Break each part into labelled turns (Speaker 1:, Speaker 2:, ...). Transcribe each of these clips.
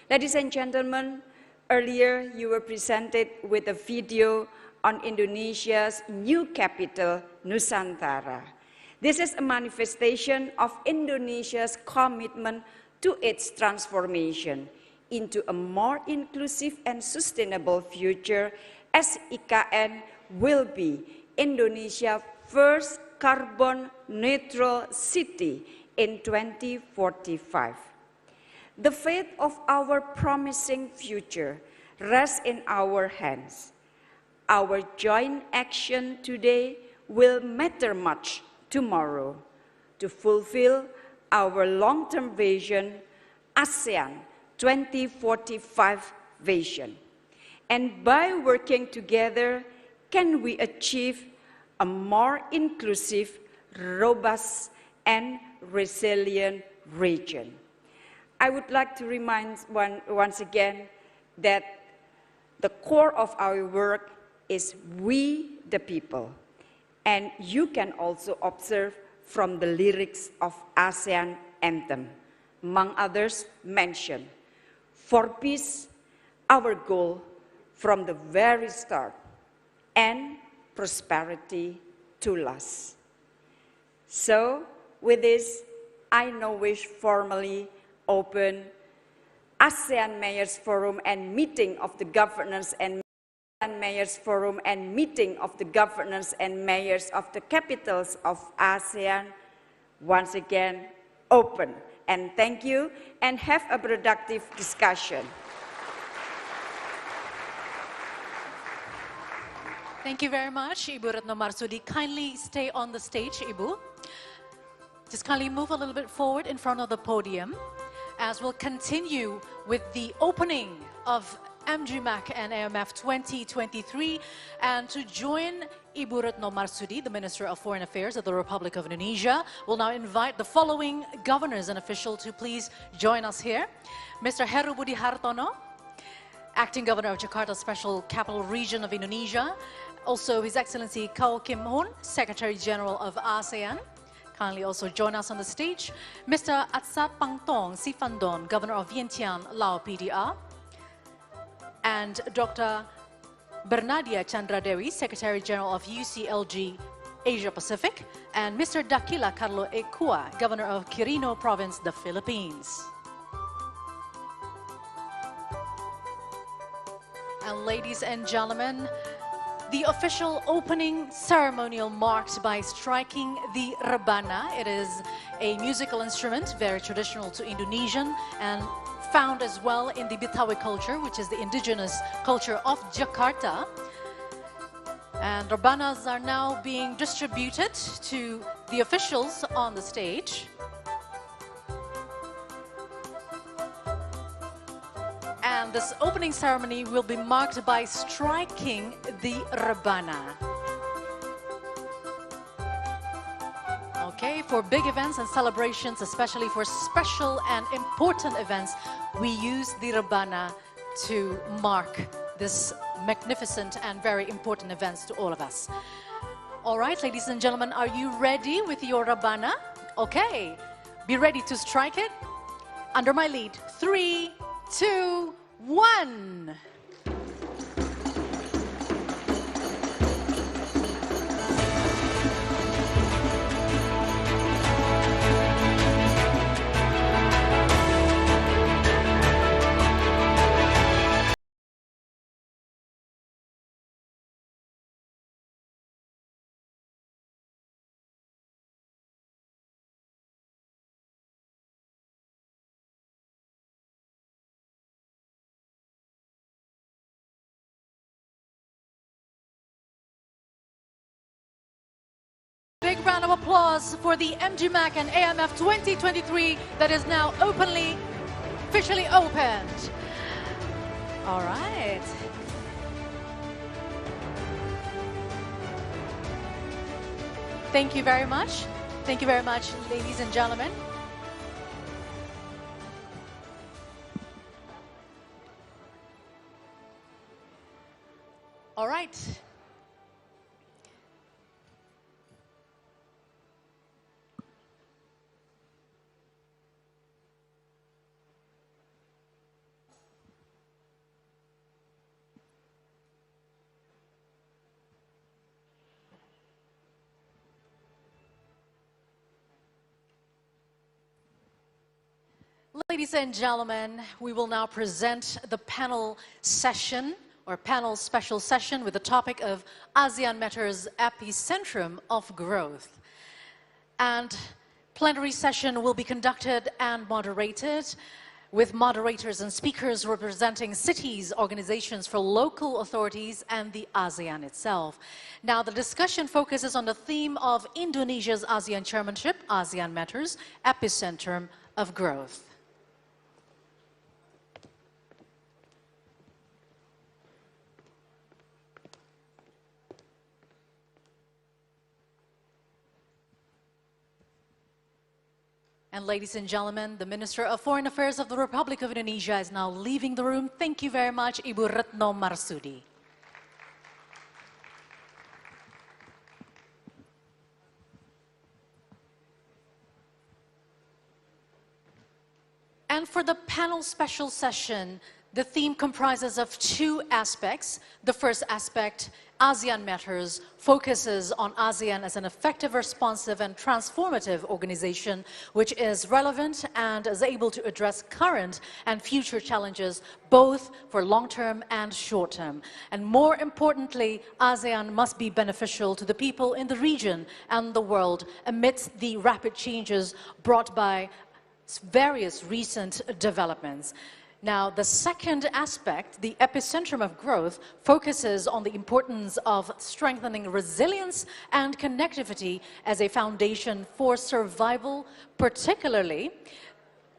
Speaker 1: Ladies and gentlemen, earlier you were presented with a video on Indonesia's new capital, Nusantara. This is a manifestation of Indonesia's commitment to its transformation into a more inclusive and sustainable future, as IKN will be Indonesia's first carbon neutral city in 2045. The fate of our promising future rests in our hands. Our joint action today will matter much tomorrow to fulfill our long-term vision, ASEAN 2045 vision. And by working together, can we achieve a more inclusive, robust, and resilient region. I would like to remind once again that the core of our work is we the people. And you can also observe from the lyrics of ASEAN anthem, among others mentioned, for peace, our goal from the very start, and prosperity to last. So, with this, I now wish formally open ASEAN Mayors Forum and meeting of the governors and Mayors Forum and meeting of the governors and mayors of the capitals of ASEAN once again open. And thank you and have a productive discussion.
Speaker 2: Thank you very much, Ibu Retno Marsudi. Kindly stay on the stage, Ibu. Just kindly move a little bit forward in front of the podium as we'll continue with the opening of MGMAC and AMF 2023. And to join Ibu Retno Marsudi, the Minister of Foreign Affairs of the Republic of Indonesia, we'll now invite the following governors and officials to please join us here. Mr. Heru Budi Hartono, Acting Governor of Jakarta Special Capital Region of Indonesia. Also His Excellency Kau Kim Hoon, Secretary General of ASEAN. Kindly also join us on the stage. Mr. Atsat Pangtong Sifandon, Governor of Vientiane, Lao PDR. And Dr. Bernadia Chandradewi, Secretary General of UCLG Asia Pacific. And Mr. Dakila Carlo Ekua, Governor of Quirino Province, the Philippines. And ladies and gentlemen, the official opening ceremonial marked by striking the rebana. It is a musical instrument, very traditional to Indonesian and found as well in the Betawi culture, which is the indigenous culture of Jakarta. And rebanas are now being distributed to the officials on the stage. And this opening ceremony will be marked by striking the rebana. Okay, for big events and celebrations, especially for special and important events, we use the rebana to mark this magnificent and very important events to all of us. All right, ladies and gentlemen, are you ready with your rebana? Okay, be ready to strike it. Under my lead, 3, 2, 1. Big round of applause for the MGMAC and AMF 2023 that is now officially opened. All right. Thank you very much. Thank you very much, ladies and gentlemen. All right. Ladies and gentlemen, we will now present the panel session or panel special session with the topic of ASEAN Matters Epicentrum of Growth. And plenary session will be conducted and moderated with moderators and speakers representing cities, organizations for local authorities, and the ASEAN itself. Now, the discussion focuses on the theme of Indonesia's ASEAN chairmanship, ASEAN Matters, Epicentrum of Growth. And ladies and gentlemen, the Minister of Foreign Affairs of the Republic of Indonesia is now leaving the room. Thank you very much, Ibu Retno Marsudi. And for the panel special session, the theme comprises of two aspects. The first aspect, ASEAN Matters, focuses on ASEAN as an effective, responsive, and transformative organization which is relevant and is able to address current and future challenges, both for long-term and short-term. And more importantly, ASEAN must be beneficial to the people in the region and the world amidst the rapid changes brought by various recent developments. Now, the second aspect, the epicentrum of growth, focuses on the importance of strengthening resilience and connectivity as a foundation for survival, particularly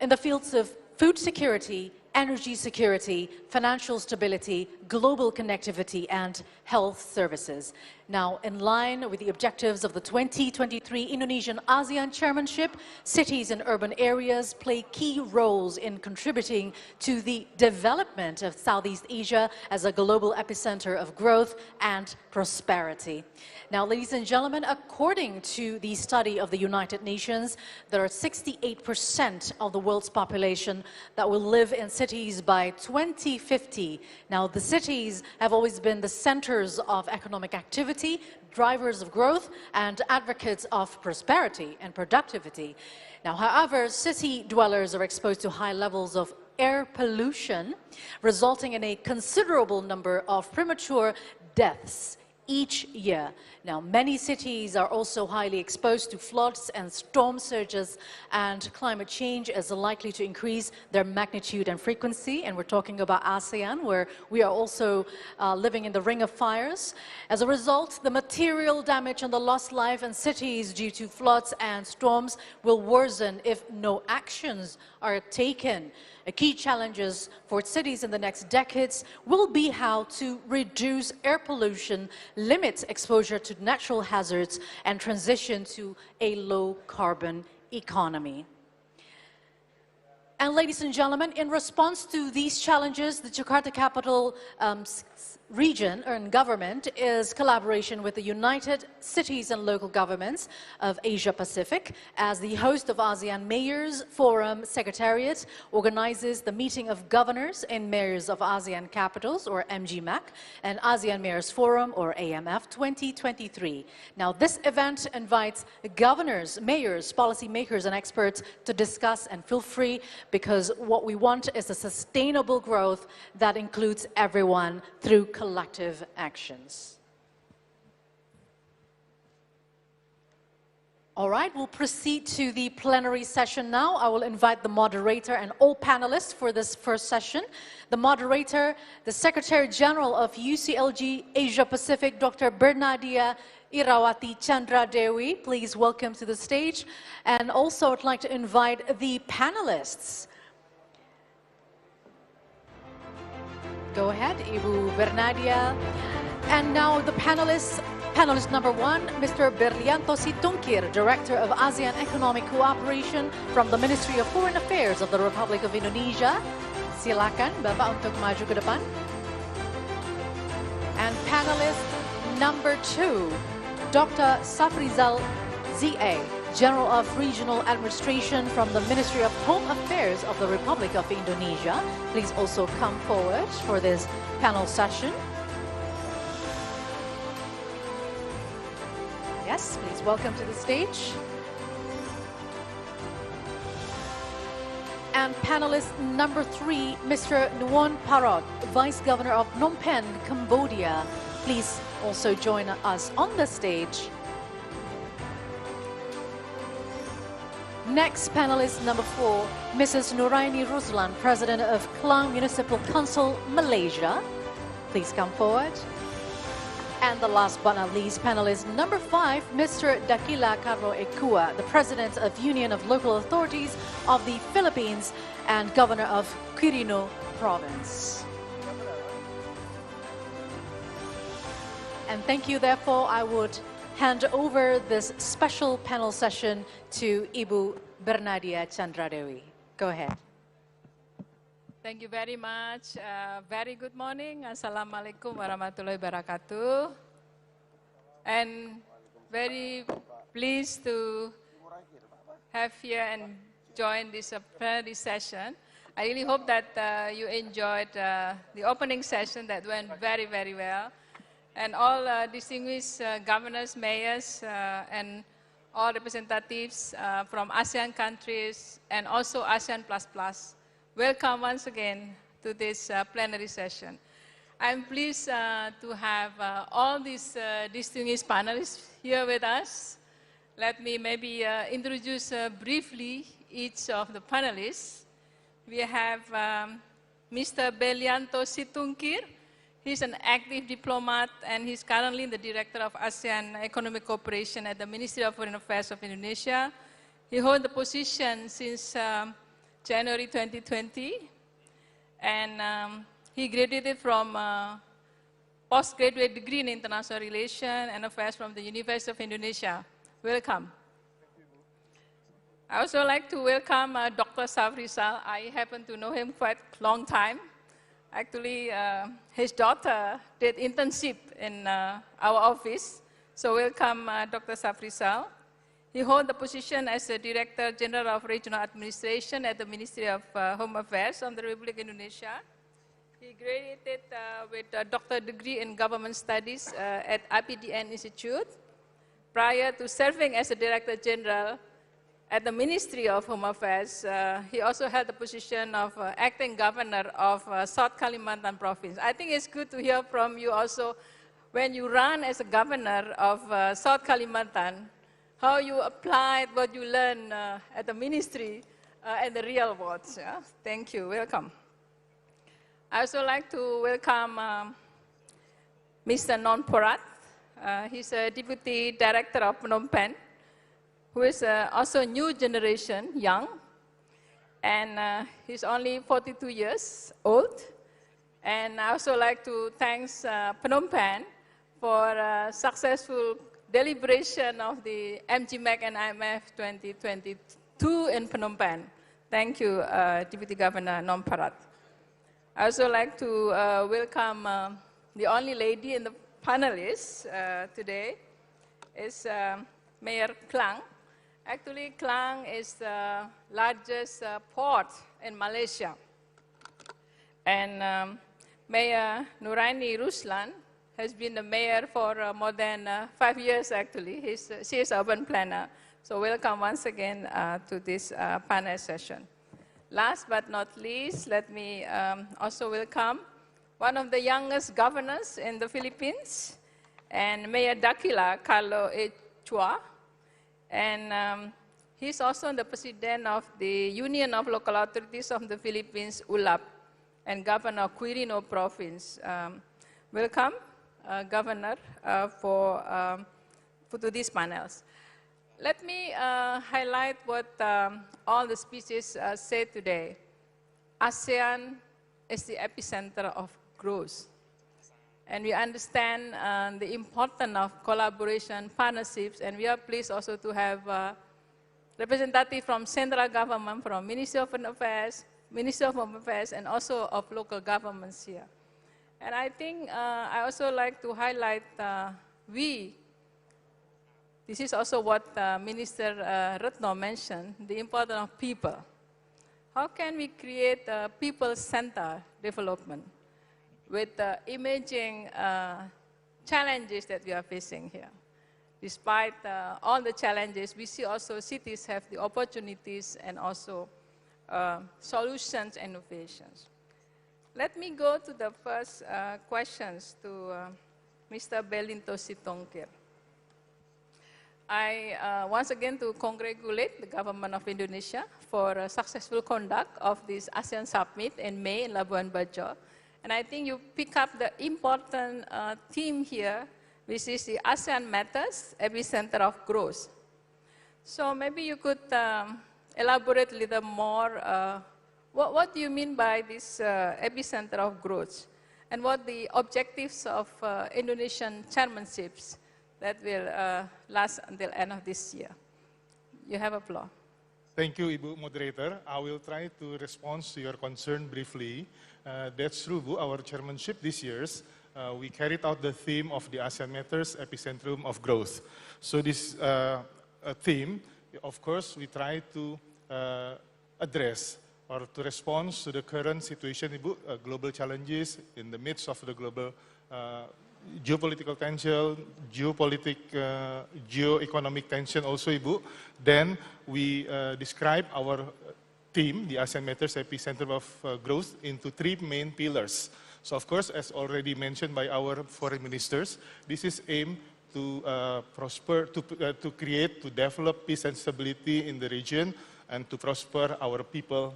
Speaker 2: in the fields of food security, energy security, financial stability, global connectivity, and health services. Now, in line with the objectives of the 2023 Indonesian ASEAN Chairmanship, cities and urban areas play key roles in contributing to the development of Southeast Asia as a global epicenter of growth and prosperity. Now, ladies and gentlemen, according to the study of the United Nations, there are 68% of the world's population that will live in cities by 2050. Now, the cities have always been the centers of economic activity, drivers of growth, and advocates of prosperity and productivity. Now, however, city dwellers are exposed to high levels of air pollution, resulting in a considerable number of premature deaths each year. Now, many cities are also highly exposed to floods and storm surges, and climate change is likely to increase their magnitude and frequency. And we're talking about ASEAN, where we are also living in the ring of fires. As a result, the material damage and the lost life in cities due to floods and storms will worsen if no actions are taken. Key challenges for cities in the next decades will be how to reduce air pollution, limit exposure to natural hazards, and transition to a low-carbon economy. And ladies and gentlemen, in response to these challenges, the Jakarta capital region and government is collaboration with the United Cities and Local Governments of Asia Pacific as the host of ASEAN Mayors Forum Secretariat organizes the meeting of governors and mayors of ASEAN capitals, or MGMAC, and ASEAN Mayors Forum, or AMF 2023. Now, this event invites governors, mayors, policymakers, and experts to discuss, and feel free, because what we want is a sustainable growth that includes everyone through collective actions. All right, we'll proceed to the plenary session now. I will invite the moderator and all panelists for this first session. The moderator, the Secretary General of UCLG Asia Pacific, Dr. Bernadia Irawati Chandra Dewi, please welcome to the stage. And also I'd like to invite the panelists. Go ahead, Ibu Bernadia. And now the panelists. Panelist number one, Mr. Berlianto Situngkir, Director of ASEAN Economic Cooperation from the Ministry of Foreign Affairs of the Republic of Indonesia. Silakan, Bapak, untuk maju ke depan. And panelist number two, Dr. Safrizal Z.A., General of Regional Administration from the Ministry of Home Affairs of the Republic of Indonesia. Please also come forward for this panel session. Yes, please welcome to the stage. And panelist number 3, Mr. Nuon Parot, Vice Governor of Phnom Penh, Cambodia. Please also join us on the stage. Next, panelist number 4, Mrs. Nuraini Ruslan, President of Klang Municipal Council, Malaysia. Please come forward. And the last but not least, panelist number 5, Mr. Dakila Carlo Ekua, the President of Union of Local Authorities of the Philippines and Governor of Quirino Province. And thank you, therefore, I would hand over this special panel session to Ibu Bernadia Chandradewi. Go ahead.
Speaker 3: Thank you very much. Very good morning. Assalamualaikum warahmatullahi wabarakatuh. And very pleased to have here and join this plenary session. I really hope that you enjoyed the opening session that went very, very well. And all distinguished governors, mayors, and all representatives from ASEAN countries and also ASEAN++. Welcome once again to this plenary session. I'm pleased to have all these distinguished panelists here with us. Let me maybe introduce briefly each of the panelists. We have Mr. Belianto Situngkir. He's an active diplomat and he's currently the director of ASEAN Economic Cooperation at the Ministry of Foreign Affairs of Indonesia. He holds the position since January 2020, and he graduated from postgraduate degree in International Relations and Affairs from the University of Indonesia. Welcome. I also like to welcome Dr. Safrizal. I happen to know him quite a long time. Actually, his daughter did internship in our office. So welcome, Dr. Safrizal. He holds the position as the Director General of Regional Administration at the Ministry of Home Affairs of the Republic of Indonesia. He graduated with a doctorate degree in Government Studies at IPDN Institute. Prior to serving as the Director General at the Ministry of Home Affairs, he also held the position of Acting Governor of South Kalimantan Province. I think it's good to hear from you also when you run as a Governor of South Kalimantan, how you applied what you learned at the ministry in the real world. Yeah? Thank you, welcome. I also like to welcome Mr. Non Porat. He's a Deputy Director of Phnom Penh, who is also a new generation, young, and he's only 42 years old. And I also like to thank Phnom Penh for successful deliberation of the MGMAC and AMF 2022 in Phnom Penh. Thank you, Deputy Governor Non Parat. I also like to welcome the only lady in the panelists today is Mayor Klang. Actually, Klang is the largest port in Malaysia. And Mayor Nuraini Ruslan has been the mayor for more than 5 years, actually. She is urban planner. So welcome once again to this panel session. Last but not least, let me also welcome one of the youngest governors in the Philippines, and Mayor Dakila Carlo Ekua. And he's also the president of the Union of Local Authorities of the Philippines, ULAP, and governor of Quirino Province. Welcome, Governor, to these panels. Let me highlight what all the speeches said today. ASEAN is the epicenter of growth. And we understand the importance of collaboration, partnerships, and we are pleased also to have representatives from central government, from Ministry of Foreign Affairs, Ministry of Home Affairs, and also of local governments here. And I think I also like to highlight this is also what Minister Retno mentioned, the importance of people. How can we create a people-centered development with emerging challenges that we are facing here? Despite all the challenges, we see also cities have the opportunities and also solutions and innovations. Let me go to the first questions to Mr. Belinto Sitongkir. I once again to congratulate the government of Indonesia for a successful conduct of this ASEAN Summit in May in Labuan Bajo. And I think you pick up the important theme here, which is the ASEAN Matters, epicenter of growth. So maybe you could elaborate a little more, what do you mean by this epicenter of growth? And what the objectives of Indonesian chairmanships that will last until end of this year? You have a floor.
Speaker 4: Thank you, Ibu Moderator. I will try to respond to your concern briefly. That's true, Bu. Our chairmanship this year, we carried out the theme of the ASEAN Matters, epicentrum of growth. So this theme, of course, we try to address or to respond to the current situation, Ibu, global challenges in the midst of the global geopolitical tension, geo-economic tension also, Ibu. Then we describe our theme, the ASEAN Matters Epicenter of Growth, into three main pillars. So of course, as already mentioned by our foreign ministers, this is aimed to prosper, to create, to develop peace and stability in the region, and to prosper our people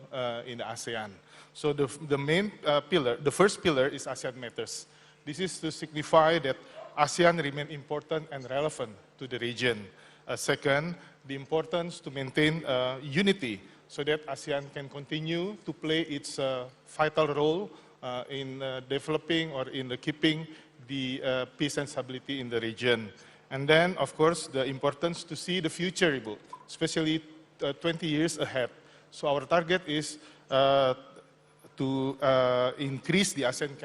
Speaker 4: in the ASEAN. So the main pillar, the first pillar is ASEAN Matters. This is to signify that ASEAN remain important and relevant to the region. Second, the importance to maintain unity so that ASEAN can continue to play its vital role in developing or in keeping the peace and stability in the region. And then, of course, the importance to see the future, Ibu, especially 20 years ahead. So our target is to increase the ASEAN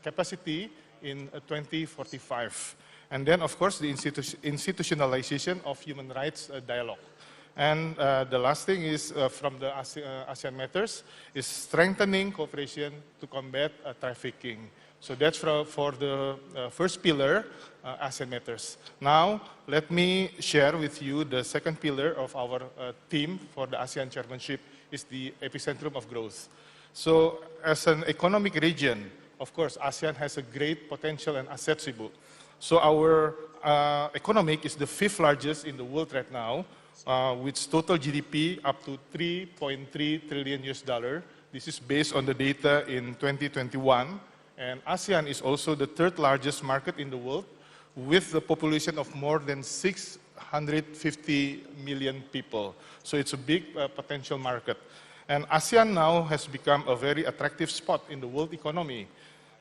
Speaker 4: capacity in 2045. And then, of course, the institutionalization of human rights dialogue. And the last thing is, from the ASEAN Matters, is strengthening cooperation to combat trafficking. So that's for the first pillar, ASEAN Matters. Now, let me share with you the second pillar of our theme for the ASEAN chairmanship, is the epicentrum of growth. So, as an economic region, of course, ASEAN has a great potential and assets, Ibu. So our economic is the 5th largest in the world right now, with total GDP up to $3.3 trillion US. This is based on the data in 2021. And ASEAN is also the 3rd largest market in the world, with the population of more than 650 million people. So it's a big potential market. And ASEAN now has become a very attractive spot in the world economy.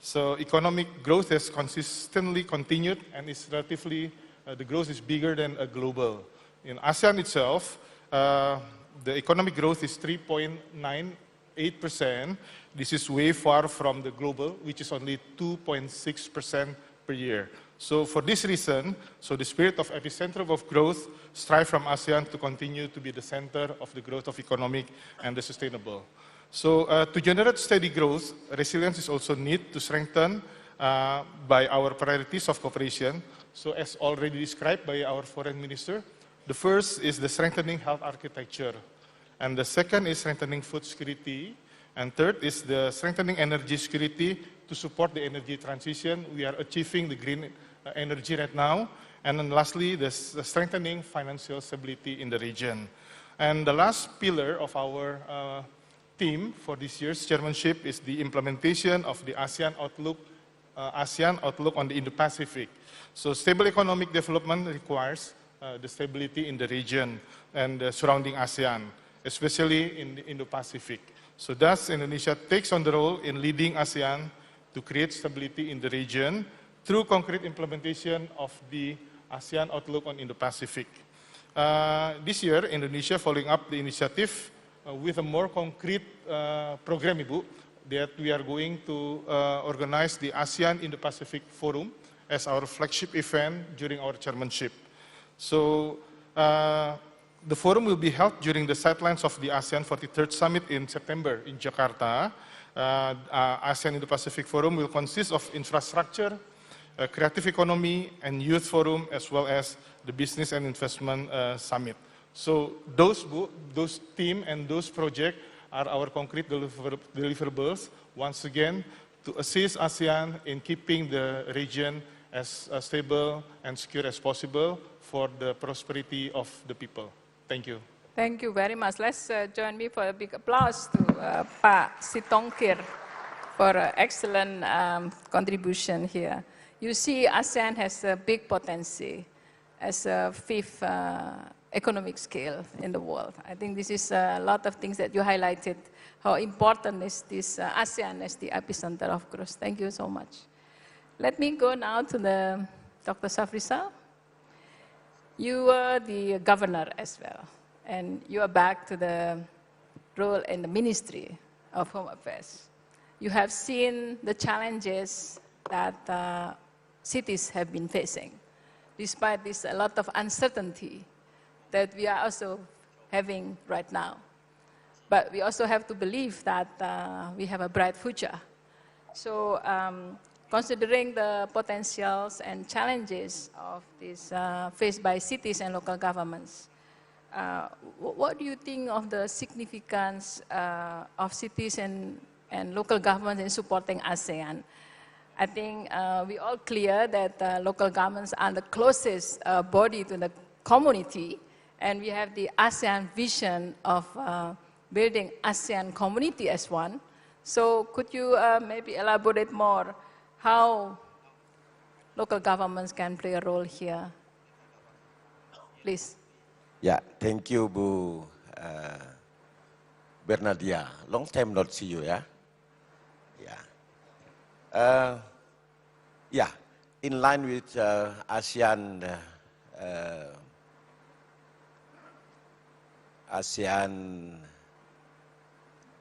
Speaker 4: So economic growth has consistently continued, and it's relatively, the growth is bigger than a global. In ASEAN itself, the economic growth is 3.98%. This is way far from the global, which is only 2.6% per year. So for this reason, so the spirit of epicenter of growth strive from ASEAN to continue to be the center of the growth of economic and the sustainable. So to generate steady growth, resilience is also need to strengthen by our priorities of cooperation. So as already described by our foreign minister, the first is the strengthening health architecture. And the second is strengthening food security. And third is the strengthening energy security to support the energy transition. We are achieving the green energy right now. And then lastly, the strengthening financial stability in the region. And the last pillar of our theme for this year's chairmanship is the implementation of the ASEAN Outlook on the Indo-Pacific. So stable economic development requires the stability in the region and the surrounding ASEAN, especially in the Indo-Pacific. So thus, Indonesia takes on the role in leading ASEAN to create stability in the region through concrete implementation of the ASEAN Outlook on Indo-Pacific. This year, Indonesia following up the initiative with a more concrete program, Ibu, that we are going to organize the ASEAN Indo-Pacific Forum as our flagship event during our chairmanship. So the forum will be held during the sidelines of the ASEAN 43rd Summit in September in Jakarta. ASEAN Indo-Pacific Forum will consist of infrastructure, creative economy, and youth forum, as well as the business and investment summit. So those team and those projects are our concrete deliverables, once again, to assist ASEAN in keeping the region as stable and secure as possible for the prosperity of the people. Thank you.
Speaker 3: Thank you very much. Let's join me for a big applause to Pak Sitongkir for excellent contribution here. You see, ASEAN has a big potential as a fifth economic scale in the world. I think this is a lot of things that you highlighted, how important is this ASEAN as the epicenter of growth. Thank you so much. Let me go now to the Dr. Safrisal. You were the governor as well, and you are back to the role in the Ministry of Home Affairs. You have seen the challenges that cities have been facing, despite this a lot of uncertainty that we are also having right now. But we also have to believe that we have a bright future. So considering the potentials and challenges of this faced by cities and local governments, what do you think of the significance of cities and local governments in supporting ASEAN? I think we all clear that local governments are the closest body to the community, and we have the ASEAN vision of building ASEAN community as one. So could you maybe elaborate more how local governments can play a role here? Please.
Speaker 5: Yeah, thank you, Bu Bernadia. Long time not see you, yeah? Yeah, in line with ASEAN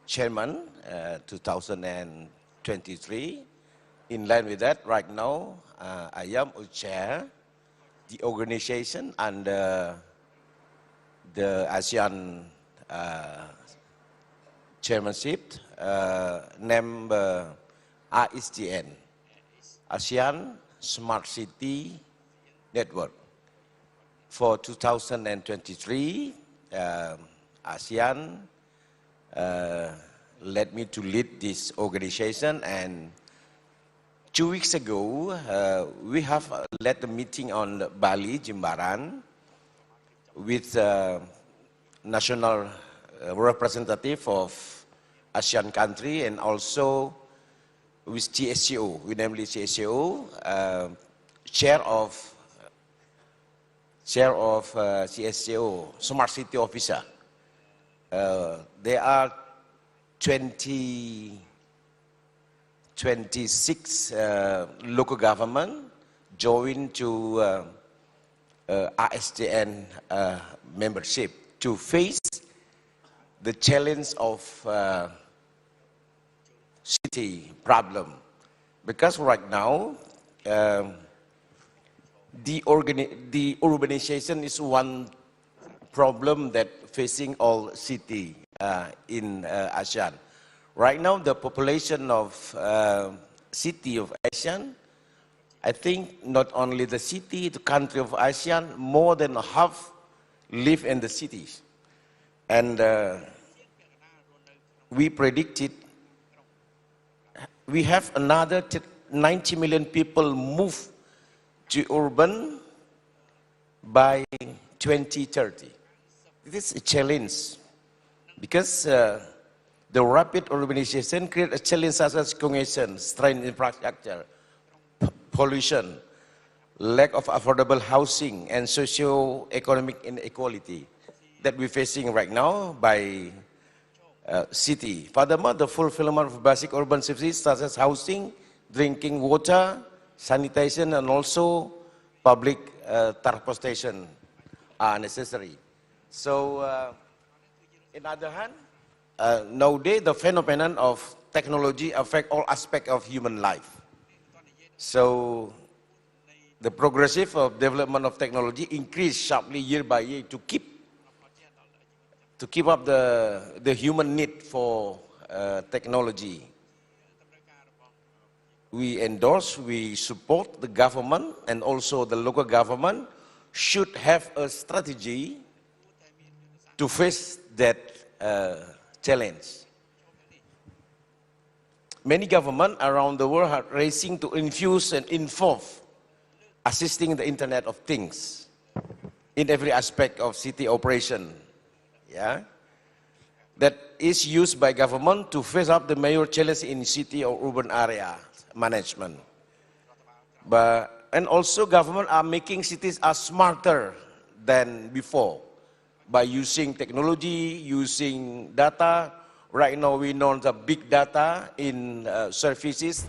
Speaker 5: Chairman 2023, in line with that, right now, I am a chair the organization under the ASEAN chairmanship, named ASEAN, ASEAN Smart City Network. For 2023, ASEAN led me to lead this organization, and 2 weeks ago, we have led the meeting on Bali, Jimbaran, with national representative of ASEAN country, and also with CSCO, we namely CSCO, chair of CSCO, Smart City Officer. There are 26 local government joined to ASEAN membership to face the challenge of city problem. Because right now, the urbanization is one problem that facing all city in ASEAN. Right now, the population of city of ASEAN, I think not only the city, the country of ASEAN, more than half live in the cities. And we predicted we have another 90 million people move to urban by 2030. This is a challenge because the rapid urbanization creates a challenge such as congestion, strained infrastructure, pollution, lack of affordable housing, and socio-economic inequality that we're facing right now by city. Furthermore, the fulfillment of basic urban services such as housing, drinking water, sanitation, and also public transportation are necessary. So, in other hand, nowadays the phenomenon of technology affect all aspects of human life. So, the progressive development of technology increase sharply year by year to keep up the human need for technology. We endorse, we support the government, and also the local government should have a strategy to face that challenge. Many governments around the world are racing to infuse and involve assisting the Internet of Things in every aspect of city operation. Yeah? That is used by government to face up the major challenge in city or urban area management. And also government are making cities as smarter than before by using technology, using data. Right now we know the big data in services.